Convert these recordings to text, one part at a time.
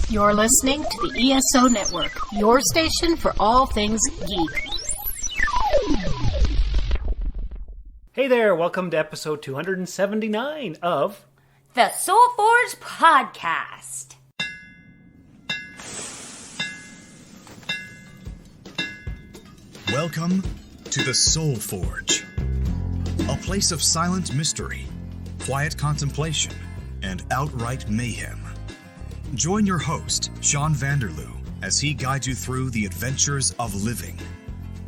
You're listening to the ESO Network, your station for all things geek. Hey there, welcome to episode 279 of the Soul Forge Podcast. Welcome to the Soul Forge, a place of silent mystery, quiet contemplation, and outright mayhem. Join your host, Sean Vanderloo, as he guides you through the adventures of living.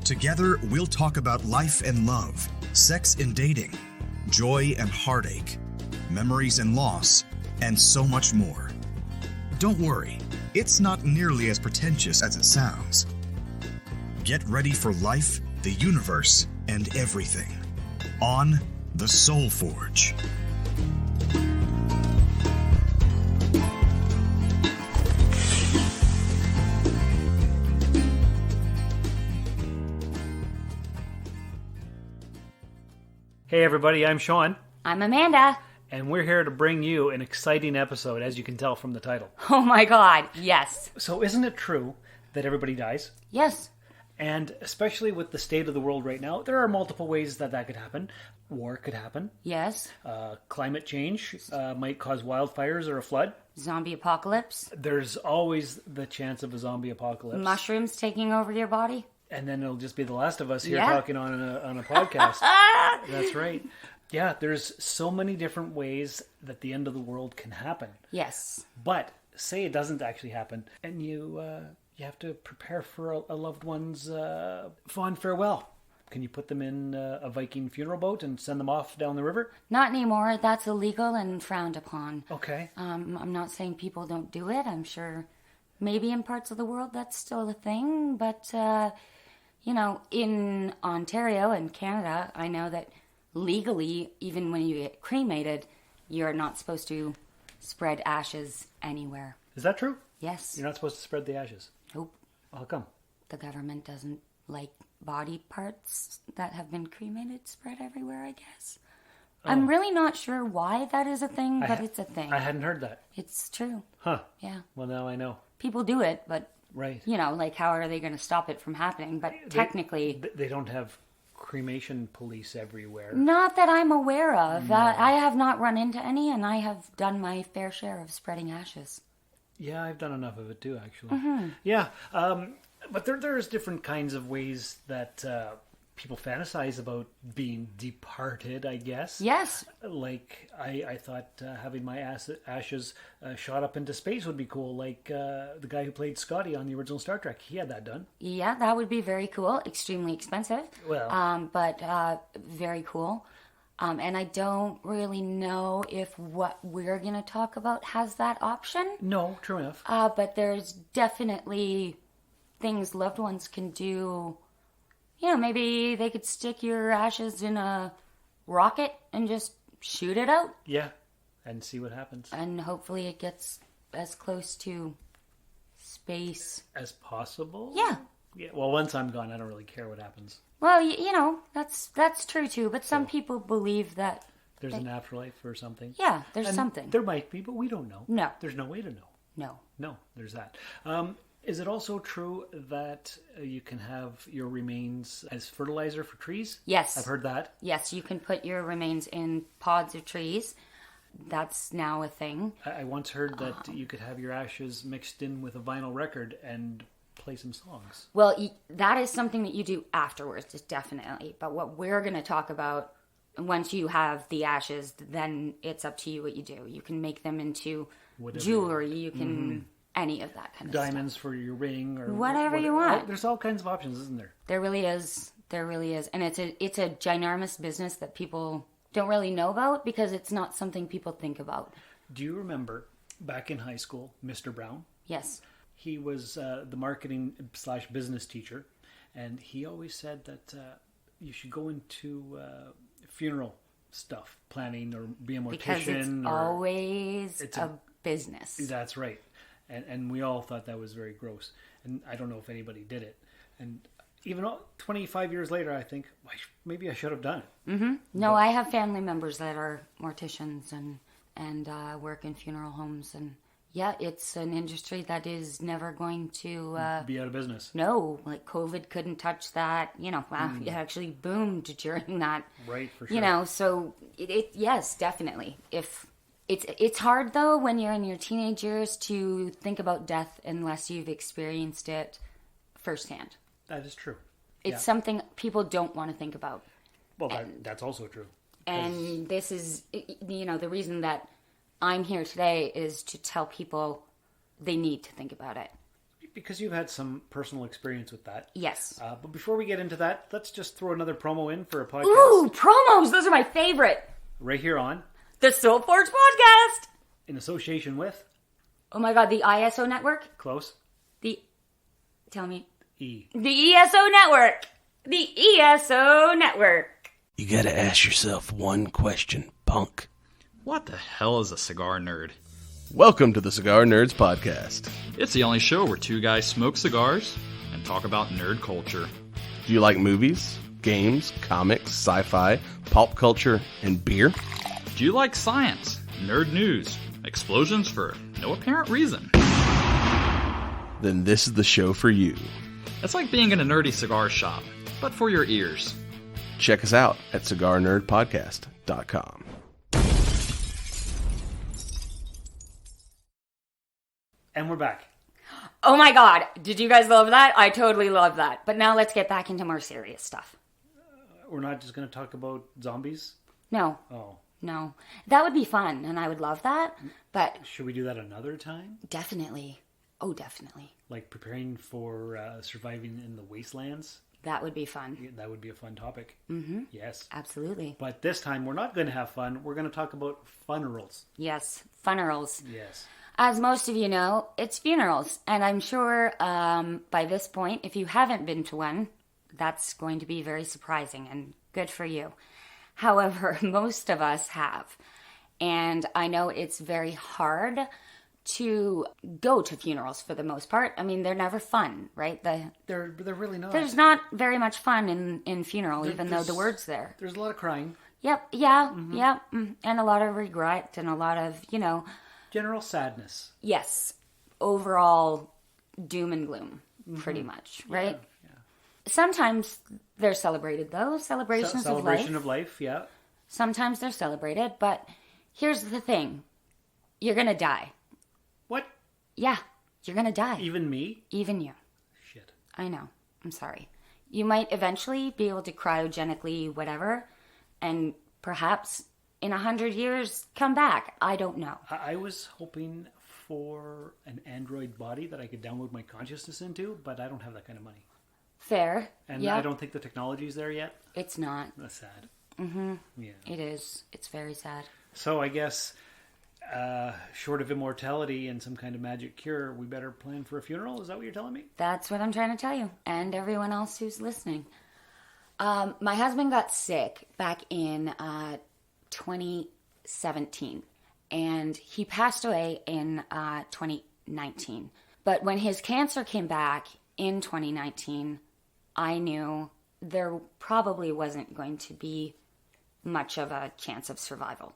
Together, we'll talk about life and love, sex and dating, joy and heartache, memories and loss, and so much more. Don't worry, it's not nearly as pretentious as it sounds. Get ready for life, the universe, and everything on the Soul Forge. Hey everybody, I'm Sean. I'm Amanda. And we're here to bring you an exciting episode, as you can tell from the title. Oh my god, yes. So isn't it true that everybody dies? Yes. And especially with the state of the world right now, there are multiple ways that could happen. War could happen. Yes. Climate change might cause wildfires or a flood. Zombie apocalypse. There's always the chance of a zombie apocalypse. Mushrooms taking over your body. And then it'll just be the last of us here talking on a podcast. That's right. Yeah, there's so many different ways that the end of the world can happen. Yes. But say it doesn't actually happen, and you have to prepare for a loved one's fond farewell. Can you put them in a Viking funeral boat and send them off down the river? Not anymore. That's illegal and frowned upon. Okay. I'm not saying people don't do it. I'm sure maybe in parts of the world that's still a thing. But, in Ontario and Canada, I know that legally, even when you get cremated, you're not supposed to spread ashes anywhere. Is that true? Yes. You're not supposed to spread the ashes? Nope. How come? The government doesn't like body parts that have been cremated spread everywhere, I guess. Oh. I'm really not sure why that is a thing, but it's a thing. I hadn't heard that. It's true. Huh. Yeah. Well, now I know. People do it, but, right. How are they going to stop it from happening? But technically... They don't have cremation police everywhere. Not that I'm aware of. No. I have not run into any, and I have done my fair share of spreading ashes. Yeah, I've done enough of it too, actually. Mm-hmm. Yeah, but there's different kinds of ways that people fantasize about being departed, I guess. Yes. Like, I thought having my ashes shot up into space would be cool, like the guy who played Scotty on the original Star Trek. He had that done. Yeah, that would be very cool. Extremely expensive. Well. But very cool. And I don't really know if what we're going to talk about has that option. No, true enough. But there's definitely things loved ones can do. Maybe they could stick your ashes in a rocket and just shoot it out. Yeah, and see what happens. And hopefully it gets as close to space as possible? Yeah. Yeah. Well, once I'm gone, I don't really care what happens. Well, that's true too. But some people believe that there's an afterlife or something. Yeah, there's something. There might be, but we don't know. No. There's no way to know. No, there's that. Is it also true that you can have your remains as fertilizer for trees? Yes. I've heard that. Yes, you can put your remains in pods of trees. That's now a thing. I once heard that you could have your ashes mixed in with a vinyl record and play some songs. Well, that is something that you do afterwards, just definitely. But what we're going to talk about, once you have the ashes, then it's up to you what you do. You can make them into jewelry. You can... any of that kind of diamonds stuff. For your ring or whatever you want. There's all kinds of options, isn't there? There really is. And it's a ginormous business that people don't really know about because it's not something people think about. Do you remember back in high school, Mr. Brown? Yes. He was the marketing/business teacher, and he always said that you should go into funeral stuff, planning, or be a mortician. Because it's always a business. That's right. And we all thought that was very gross. And I don't know if anybody did it. And even 25 years later, I think, maybe I should have done it. Mm-hmm. No, I have family members that are morticians and work in funeral homes. And Yeah, it's an industry that is never going to be out of business. No, like COVID couldn't touch that. Wow, it actually boomed during that. Right, for sure. So yes, definitely. If it's hard though when you're in your teenage years to think about death unless you've experienced it firsthand. That is true. It's something people don't want to think about. Well, that's also true. And this is, the reason that I'm here today is to tell people they need to think about it. Because you've had some personal experience with that. Yes. But before we get into that, let's just throw another promo in for a podcast. Ooh, promos! Those are my favorite. Right here on The Soul Forge Podcast. in association with... Oh my God, the ISO Network? Close. Tell me. E. The ESO Network. The ESO Network. You gotta ask yourself one question, punk. What the hell is a cigar nerd? Welcome to the Cigar Nerds Podcast. It's the only show where two guys smoke cigars and talk about nerd culture. Do you like movies, games, comics, sci-fi, pulp culture, and beer? Do you like science, nerd news, explosions for no apparent reason? Then this is the show for you. It's like being in a nerdy cigar shop, but for your ears. Check us out at cigarnerdpodcast.com. And we're back. Oh my God, did you guys love that? I totally love that. But now let's get back into more serious stuff. We're not just going to talk about zombies? No. Oh. No. That would be fun, and I would love that, but... Should we do that another time? Definitely. Oh, definitely. Like preparing for surviving in the wastelands? That would be fun. Yeah, that would be a fun topic. Mm-hmm. Yes. Absolutely. But this time, we're not going to have fun. We're going to talk about funerals. Yes, funerals. Yes. As most of you know, it's funerals. And I'm sure by this point, if you haven't been to one, that's going to be very surprising and good for you. However, most of us have. And I know it's very hard to go to funerals for the most part. I mean, they're never fun, right? They're really not. There's not very much fun in funeral, even though the word's there. There's a lot of crying. Yep, yeah, yep. And a lot of regret and a lot of, General sadness. yes, overall doom and gloom, pretty much, right? Yeah. Sometimes they're celebrated, though. Celebrations Celebration of life. of life, yeah. Sometimes they're celebrated, but here's the thing. You're going to die. What? Yeah, you're going to die. Even me? Even you. Shit. I know. I'm sorry. You might eventually be able to cryogenically whatever, and perhaps in 100 years come back. I don't know. I was hoping for an android body that I could download my consciousness into, but I don't have that kind of money. Fair. And yeah. I don't think the technology's there yet. It's not. That's sad. Mm-hmm. Yeah. It is. It's very sad. So I guess, short of immortality and some kind of magic cure, we better plan for a funeral? Is that what you're telling me? That's what I'm trying to tell you, and everyone else who's listening. My husband got sick back in 2017, and he passed away in 2019. But when his cancer came back in 2019, I knew there probably wasn't going to be much of a chance of survival.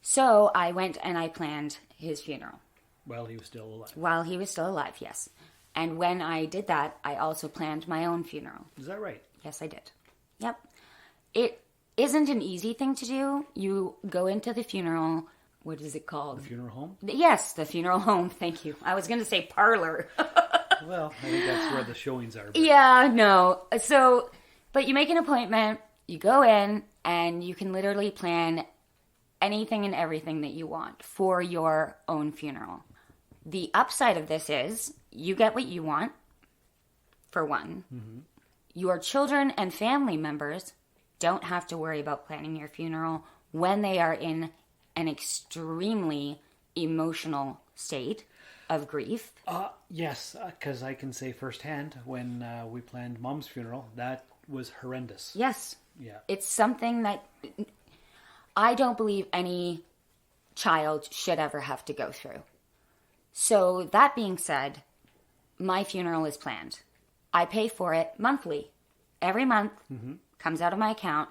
So I went and I planned his funeral. While he was still alive. While he was still alive, yes. And when I did that, I also planned my own funeral. Is that right? Yes, I did. Yep. It isn't an easy thing to do. You go into the funeral. What is it called? The funeral home? Yes, the funeral home. Thank you. I was going to say parlor. Well, I think that's where the showings are. But... Yeah, no. So, but you make an appointment, you go in, and you can literally plan anything and everything that you want for your own funeral. The upside of this is you get what you want, for one. Mm-hmm. Your children and family members don't have to worry about planning your funeral when they are in an extremely emotional state of grief. Yes, because I can say firsthand, when we planned Mom's funeral, that was horrendous. Yes. Yeah. It's something that I don't believe any child should ever have to go through. So that being said, my funeral is planned. I pay for it monthly. Every month, comes out of my account.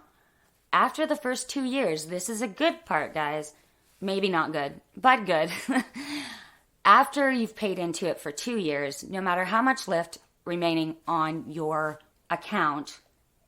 After the first 2 years, this is a good part, guys. Maybe not good, but good. after you've paid into it for 2 years, no matter how much left remaining on your account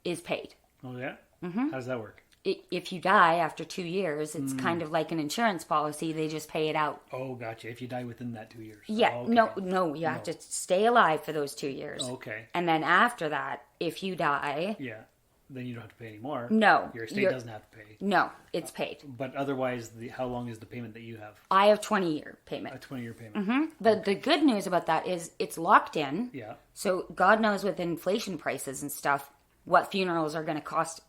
is paid. Oh, yeah? Mm-hmm. How does that work? If you die after 2 years, it's kind of like an insurance policy. They just pay it out. Oh, gotcha. If you die within that 2 years. Yeah. Oh, okay. No. You have to stay alive for those 2 years. Okay. And then after that, if you die... Yeah. Then you don't have to pay anymore. No. Your estate doesn't have to pay. No, it's paid. But otherwise, how long is the payment that you have? I have 20-year payment. A 20-year payment. Mm-hmm. But the good news about that is it's locked in. Yeah. So God knows with inflation prices and stuff, what funerals are going to cost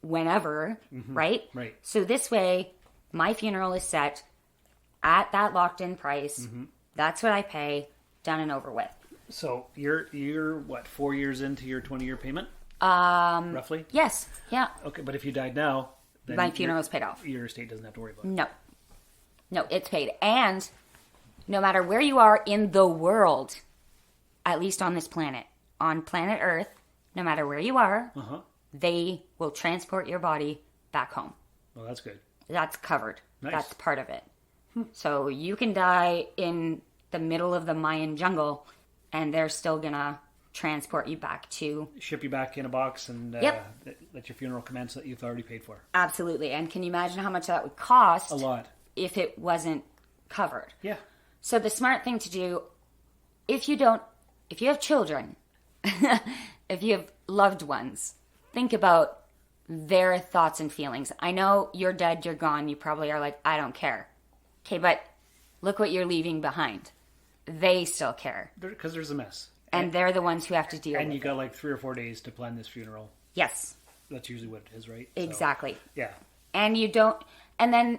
whenever, right? Right. So this way, my funeral is set at that locked-in price. That's what I pay, done and over with. So you're what, 4 years into your 20-year payment? Roughly? Yes. Yeah. Okay, but if you died now, then My funeral is paid off. Your estate doesn't have to worry about it. No, it's paid. And no matter where you are in the world, at least on this planet, on planet Earth, no matter where you are, they will transport your body back home. Well, that's good. That's covered. Nice. That's part of it. So you can die in the middle of the Mayan jungle, and they're still going to transport you back to... Ship you back in a box and let your funeral commence that you've already paid for. Absolutely. And can you imagine how much that would cost? A lot. If it wasn't covered. Yeah. So the smart thing to do, if you have children, if you have loved ones, think about their thoughts and feelings. I know you're dead, you're gone, you probably are like, I don't care. Okay, but look what you're leaving behind. They still care. Because there's a mess. And they're the ones who have to deal with it. And you got like 3 or 4 days to plan this funeral. Yes. That's usually what it is, right? Exactly. So, yeah. And you don't... And then...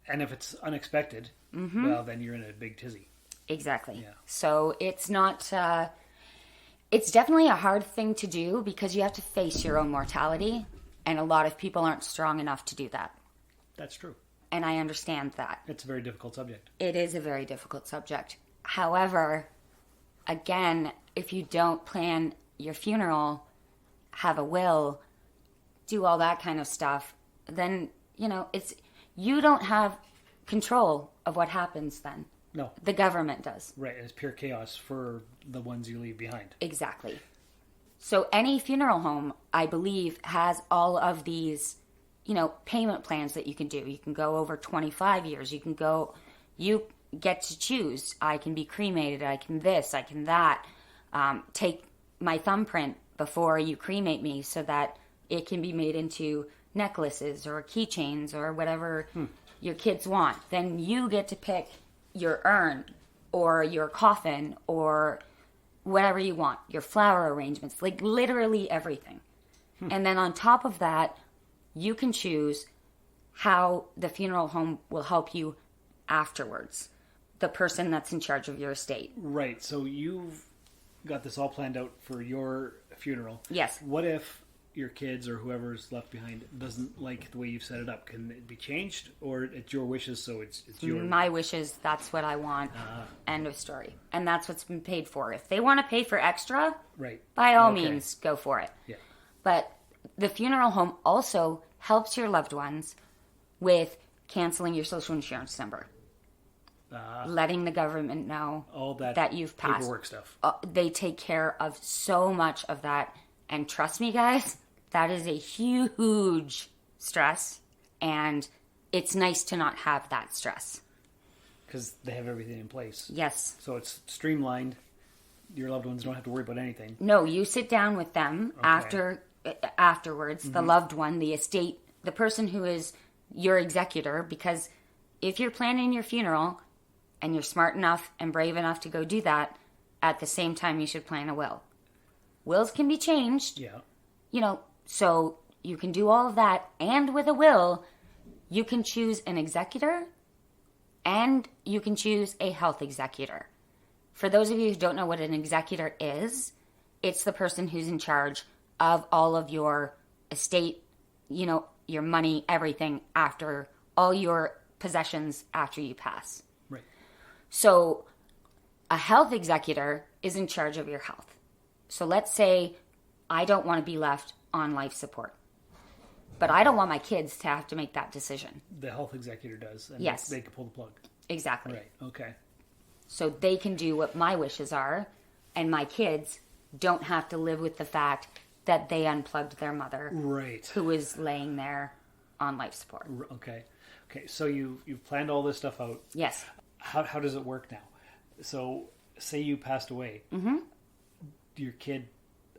And if it's unexpected, well, then you're in a big tizzy. Exactly. Yeah. So it's not... it's definitely a hard thing to do because you have to face your own mortality. And a lot of people aren't strong enough to do that. That's true. And I understand that. It's a very difficult subject. It is a very difficult subject. However, again, if you don't plan your funeral, have a will, do all that kind of stuff, then, it's you don't have control of what happens then. No. The government does. Right. It's pure chaos for the ones you leave behind. Exactly. So any funeral home, I believe, has all of these, payment plans that you can do. You can go over 25 years. You get to choose. I can be cremated. I can this. I can that. Take my thumbprint before you cremate me so that it can be made into necklaces or keychains or whatever your kids want. Then you get to pick your urn or your coffin or whatever you want, your flower arrangements, like literally everything. And then on top of that, you can choose how the funeral home will help you afterwards, the person that's in charge of your estate. Right. So you've got this all planned out for your funeral. Yes. What if your kids or whoever's left behind doesn't like the way you've set it up? Can it be changed, or it's your wishes, so it's your... My wishes, that's what I want. End of story. And that's what's been paid for. If they want to pay for extra, right, by all means, go for it. Yeah. But the funeral home also helps your loved ones with canceling your social insurance number. Letting the government know all that you've passed. Paperwork stuff. They take care of so much of that. And trust me, guys, that is a huge stress. And it's nice to not have that stress. Because they have everything in place. Yes. So it's streamlined. Your loved ones don't have to worry about anything. No, you sit down with them afterwards, the loved one, the estate, the person who is your executor. Because if you're planning your funeral and you're smart enough and brave enough to go do that, at the same time you should plan a will. Wills can be changed. Yeah. So you can do all of that. And with a will, you can choose an executor and you can choose a health executor. For those of you who don't know what an executor is, it's the person who's in charge of all of your estate, your money, everything after all your possessions after you pass. Right. So a health executor is in charge of your health. So let's say I don't want to be left on life support, but I don't want my kids to have to make that decision. The health executor does. And yes. They can pull the plug. Exactly. Right. Okay. So they can do what my wishes are, and my kids don't have to live with the fact that they unplugged their mother, Right. who was laying there on life support. Okay. So you've planned all this stuff out. Yes. How does it work now? So say you passed away. Mm-hmm. Your kid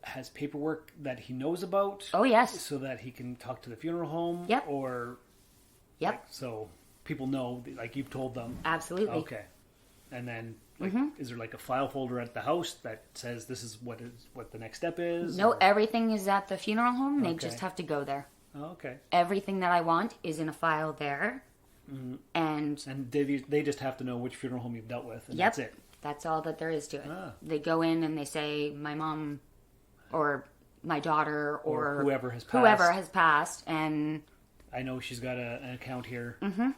has paperwork that he knows about. Oh, yes. So that he can talk to the funeral home. Yep. Or. Yep. Like, so people know, like you've told them. Absolutely. Okay. And then, is there like a file folder at the house that says this is what the next step is? No, or? Everything is at the funeral home. They Okay. just have to go there. Oh, okay. Everything that I want is in a file there. Mm-hmm. And they just have to know which funeral home you've dealt with, and Yep. that's it. That's all that there is to it. Ah. They go in and they say, my mom or my daughter or whoever has passed. Whoever has passed. And I know she's got an account here. Mm-hmm.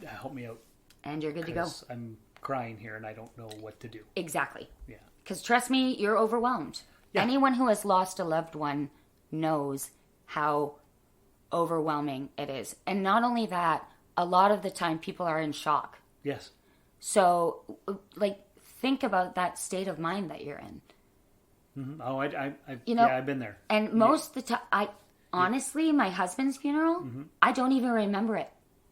Help me out. And you're good to go. I'm crying here and I don't know what to do. Exactly. Yeah. Because trust me, you're overwhelmed. Yeah. Anyone who has lost a loved one knows how overwhelming it is. And not only that, a lot of the time people are in shock. Yes. So, like, think about that state of mind that you're in. Mm-hmm. Oh, You know, I've been there. And most of the time, honestly, my husband's funeral, I don't even remember it.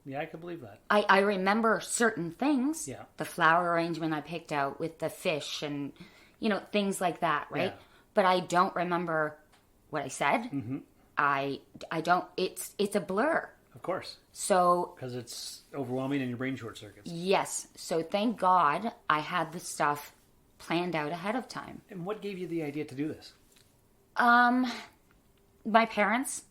Yeah, I can believe that. I remember certain things. Yeah. The flower arrangement I picked out with the fish and, things like that, right? Yeah. But I don't remember what I said. Mm-hmm. I don't, it's a blur. Of course. So, Because it's overwhelming and your brain short circuits. yes. So thank God I had the stuff planned out ahead of time. And what gave you the idea to do this? My parents,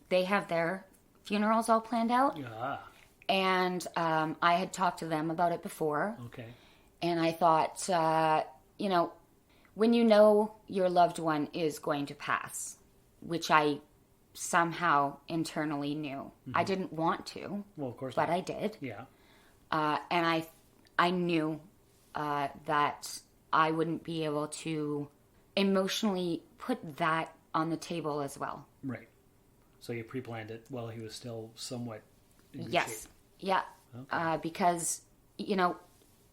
they have their funerals all planned out. Ah, And I had talked to them about it before. okay. And I thought, when you know your loved one is going to pass, which I somehow internally knew. Mm-hmm. I didn't want to. Well, of course but not. I did. Yeah. And I knew that I wouldn't be able to emotionally put that on the table as well. Right. So you pre-planned it while he was still somewhat in good Yes. shape. Yeah. Okay. Because,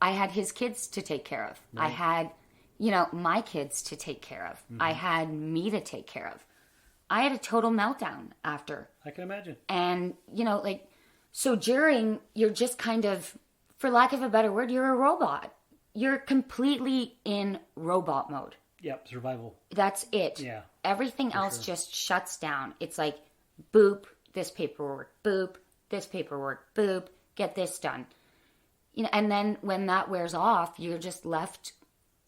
I had his kids to take care of. Right. I had, my kids to take care of. Mm-hmm. I had me to take care of. I had a total meltdown after. I can imagine. And, so during, you're just kind of, for lack of a better word, you're a robot. You're completely in robot mode. Yep, survival. That's it. Yeah. Everything else just shuts down. It's like, boop, this paperwork, boop, this paperwork, boop, get this done. And then when that wears off, you're just left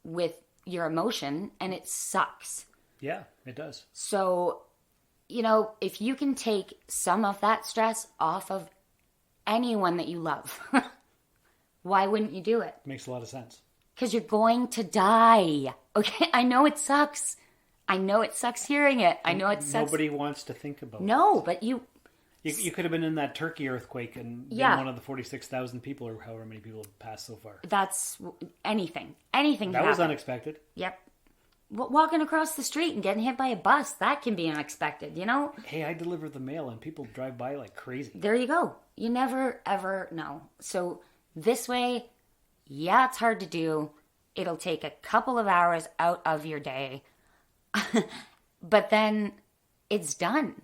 with your emotion and it sucks. Yeah, it does. So, if you can take some of that stress off of anyone that you love, why wouldn't you do it? Makes a lot of sense. Because you're going to die. Okay, I know it sucks. I know it sucks hearing it. I know it sucks. Nobody wants to think about it. No, but You could have been in that Turkey earthquake and been one of the 46,000 people or however many people have passed so far. That's anything. Anything That can was happen. unexpected. Yep. Walking across the street and getting hit by a bus, that can be unexpected, Hey, I deliver the mail and people drive by like crazy. There you go. You never, ever know. So this way, yeah, it's hard to do. It'll take a couple of hours out of your day. But then it's done.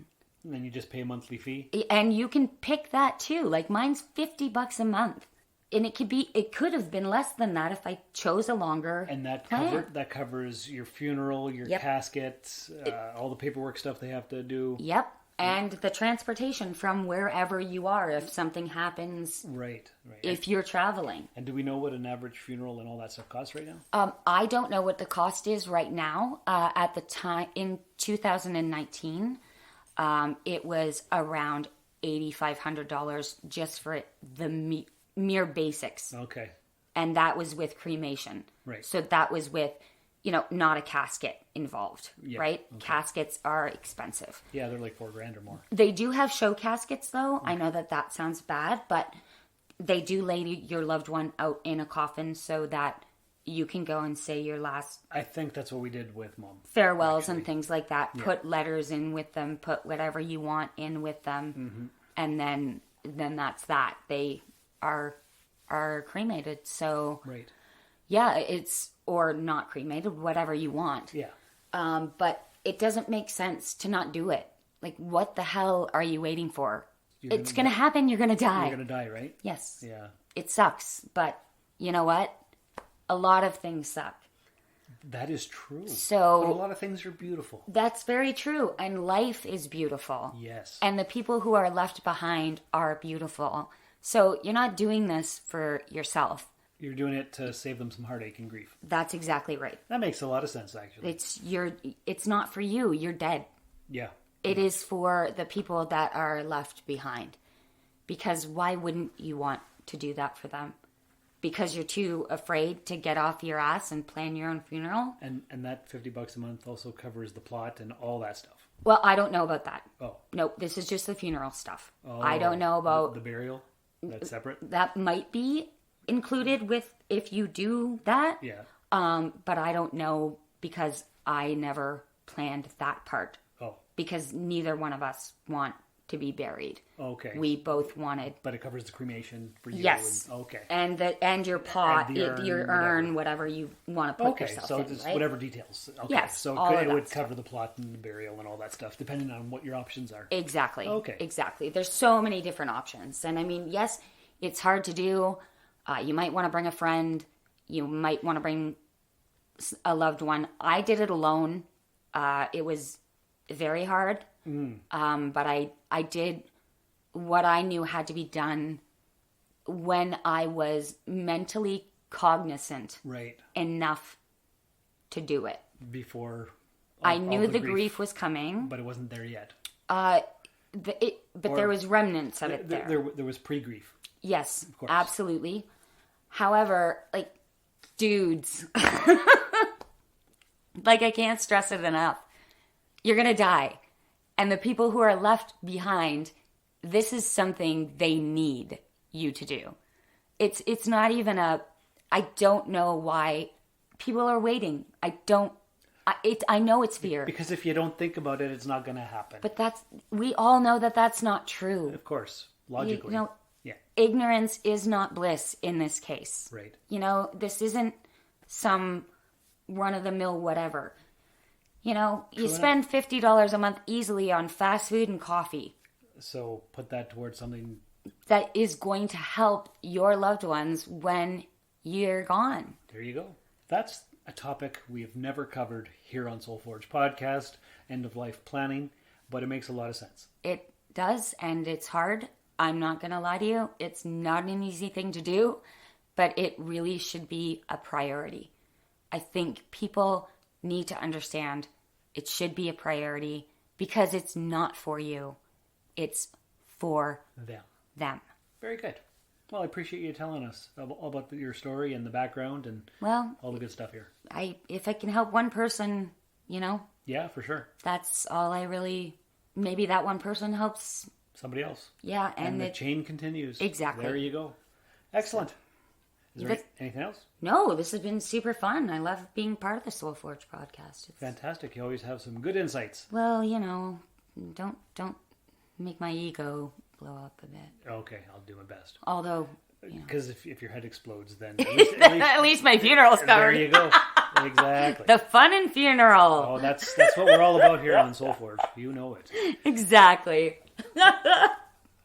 And then you just pay a monthly fee. And you can pick that too. Like mine's $50 a month. And it could have been less than that if I chose a longer And that plan. covers your funeral, your Yep. casket, all the paperwork stuff they have to do. Yep. And the transportation from wherever you are if something happens, Right. if you're traveling. And do we know what an average funeral and all that stuff costs right now? I don't know what the cost is right now. At the time, in 2019, it was around $8,500 just for the mere basics. Okay. And that was with cremation. Right. So that was with, not a casket involved, Yeah, right? okay. Caskets are expensive. Yeah, they're like $4,000 or more. They do have show caskets, though. I know that sounds bad, but they do lay your loved one out in a coffin so that you can go and say your last I think that's what we did with Mom. farewells and things like that. Yeah. Put letters in with them, put whatever you want in with them, and then that's that. They are cremated. So Right. Yeah, or not cremated, whatever you want. Yeah. But it doesn't make sense to not do it. Like, what the hell are you waiting for? It's going to happen. You're going to die. You're going to die, right? Yes. Yeah. It sucks. But you know what? A lot of things suck. That is true. So but a lot of things are beautiful. That's very true. And life is beautiful. Yes. And the people who are left behind are beautiful. So you're not doing this for yourself. You're doing it to save them some heartache and grief. That's exactly right. That makes a lot of sense, actually. It's not for you. You're dead. Yeah. It is for the people that are left behind. Because why wouldn't you want to do that for them? Because you're too afraid to get off your ass and plan your own funeral? And that $50 a month also covers the plot and all that stuff. Well, I don't know about that. Oh. Nope, this is just the funeral stuff. Oh, I don't know about... The burial? That's separate? That might be included with if you do that. Yeah. But I don't know because I never planned that part. Oh. Because neither one of us want to be buried. Okay. We both wanted... But it covers the cremation for you. Yes. Okay. And your pot, And the your urn, whatever you want to put Okay, yourself so in, just right? whatever details. Okay. Yes, So all of it that would stuff. cover the plot and the burial and all that stuff, depending on what your options are. Exactly. Okay. Exactly. There's so many different options. And I mean, yes, it's hard to do. You might want to bring a friend. You might want to bring a loved one. I did it alone. It was very hard. But I did what I knew had to be done when I was mentally cognizant Right. enough to do it. Before I knew the grief was coming. but it wasn't there yet. But there was remnants of it there. There was pre-grief. Yes, course. absolutely. However, like, dudes, like, I can't stress it enough. You're going to die. And the people who are left behind, this is something they need you to do. It's not even I don't know why people are waiting. I know it's fear. Because if you don't think about it, it's not going to happen. But we all know that that's not true. Of course, logically. Yeah. Ignorance is not bliss in this case. Right. This isn't some run-of-the-mill whatever. You spend $50 a month easily on fast food and coffee. So put that towards something that is going to help your loved ones when you're gone. There you go. That's a topic we have never covered here on Soul Forge Podcast, end-of-life planning, but it makes a lot of sense. It does, and it's hard. I'm not going to lie to you. It's not an easy thing to do, but it really should be a priority. I think people need to understand it should be a priority because it's not for you. It's for them. Very good. Well, I appreciate you telling us all about your story and the background and all the good stuff here. If I can help one person, Yeah, for sure. that's all I really... Maybe that one person helps... Somebody else. Yeah, and the chain continues. Exactly. There you go. Excellent. Is there anything else? No, this has been super fun. I love being part of the Soul Forge podcast. Fantastic. You always have some good insights. Well, don't make my ego blow up a bit. Okay, I'll do my best. Although, because if your head explodes, then at least my funeral's covered. There you go. Exactly. The fun and funeral. Oh, that's what we're all about here on Soul Forge. You know it. Exactly.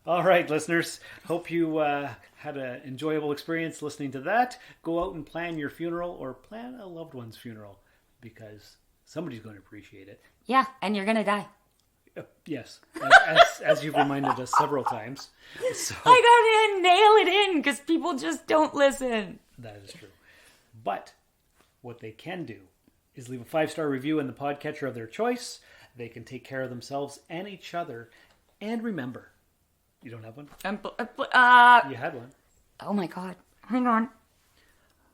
All right, listeners. Hope you had an enjoyable experience listening to that. Go out and plan your funeral or plan a loved one's funeral because somebody's going to appreciate it. Yeah, and you're going to die. Yes, as you've reminded us several times. So, I gotta nail it in because people just don't listen. That is true. But what they can do is leave a 5-star review in the podcatcher of their choice. They can take care of themselves and each other. And remember, you don't have one? You had one. Oh my god. Hang on.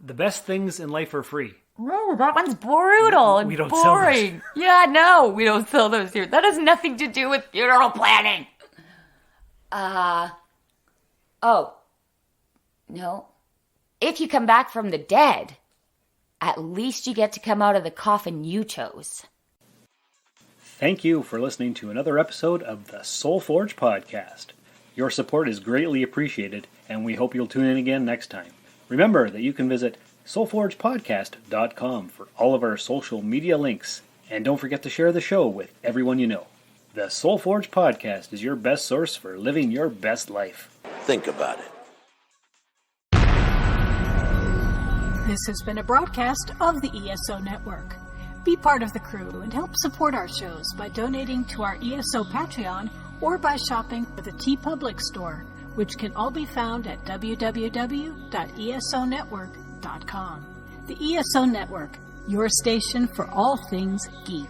The best things in life are free. No, that one's brutal and We don't boring. sell those. Yeah, no, we don't sell those here. That has nothing to do with funeral planning. Oh. No. If you come back from the dead, at least you get to come out of the coffin you chose. Thank you for listening to another episode of the Soul Forge Podcast. Your support is greatly appreciated, and we hope you'll tune in again next time. Remember that you can visit soulforgepodcast.com for all of our social media links. And don't forget to share the show with everyone you know. The Soul Forge Podcast is your best source for living your best life. Think about it. This has been a broadcast of the ESO Network. Be part of the crew and help support our shows by donating to our ESO Patreon or by shopping at the TeePublic store, which can all be found at www.esonetwork.com. The ESO Network, your station for all things geek.